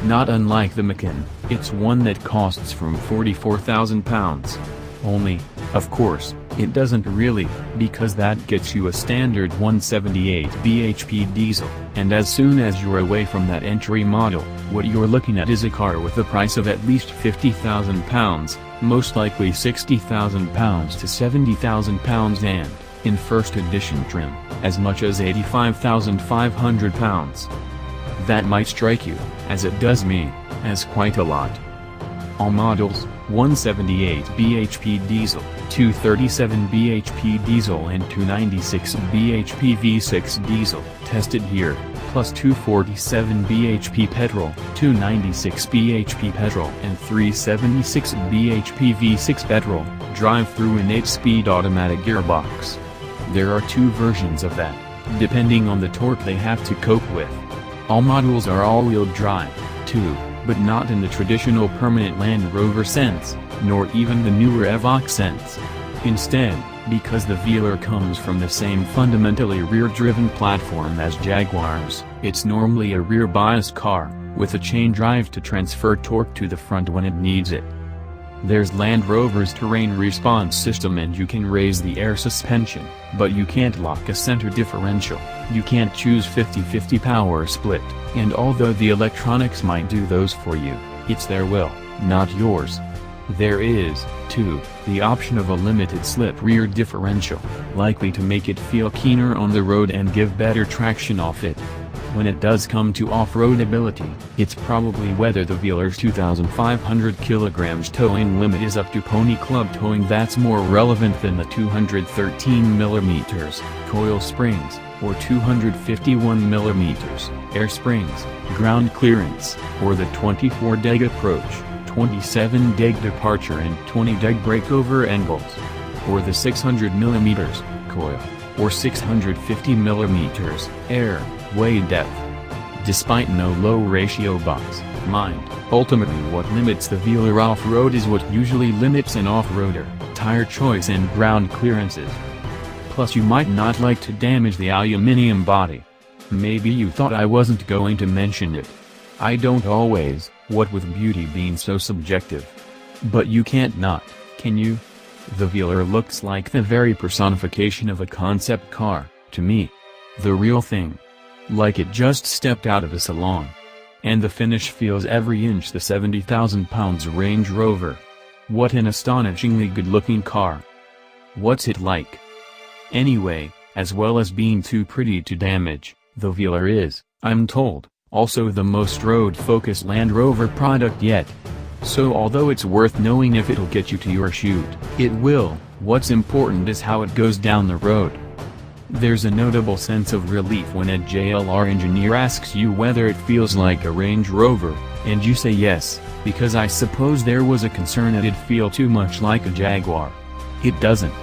Not unlike the Macan, it's one that costs from £44,000. Only, of course, it doesn't really, because that gets you a standard 178 bhp diesel, and as soon as you're away from that entry model, what you're looking at is a car with a price of at least £50,000, most likely £60,000 to £70,000 and, in first edition trim, as much as £85,500. That might strike you, as it does me, as quite a lot. All models, 178 bhp diesel, 237 bhp diesel and 296 bhp V6 diesel, tested here, plus 247 bhp petrol, 296 bhp petrol and 376 bhp V6 petrol, drive-through and 8-speed automatic gearbox. There are two versions of that, depending on the torque they have to cope with. All models are all-wheel drive, too, but not in the traditional permanent Land Rover sense, nor even the newer Evoque sense. Instead, because the Velar comes from the same fundamentally rear-driven platform as Jaguars, it's normally a rear-bias car, with a chain drive to transfer torque to the front when it needs it. There's Land Rover's terrain response system and you can raise the air suspension, but you can't lock a center differential, you can't choose 50-50 power split, and although the electronics might do those for you, it's their will, not yours. There is, too, the option of a limited slip rear differential, likely to make it feel keener on the road and give better traction off it. When it does come to off-road ability, it's probably whether the Velar's 2,500 kg towing limit is up to Pony Club towing that's more relevant than the 213mm coil springs, or 251mm air springs, ground clearance, or the 24-deg approach, 27-deg departure and 20-deg breakover angles, or the 600mm coil, or 650mm air way depth. Despite no low ratio box, mind, ultimately what limits the Velar off-road is what usually limits an off-roader, tire choice and ground clearances. Plus you might not like to damage the aluminum body. Maybe you thought I wasn't going to mention it. I don't always, what with beauty being so subjective. But you can't not, can you? The Velar looks like the very personification of a concept car, to me. The real thing. Like it just stepped out of a salon. And the finish feels every inch the 70,000 pounds Range Rover. What an astonishingly good-looking car. What's it like? Anyway, as well as being too pretty to damage, the Velar is, I'm told, also the most road-focused Land Rover product yet. So although it's worth knowing if it'll get you to your shoot, it will, what's important is how it goes down the road. There's a notable sense of relief when a JLR engineer asks you whether it feels like a Range Rover, and you say yes, because I suppose there was a concern it'd feel too much like a Jaguar. It doesn't.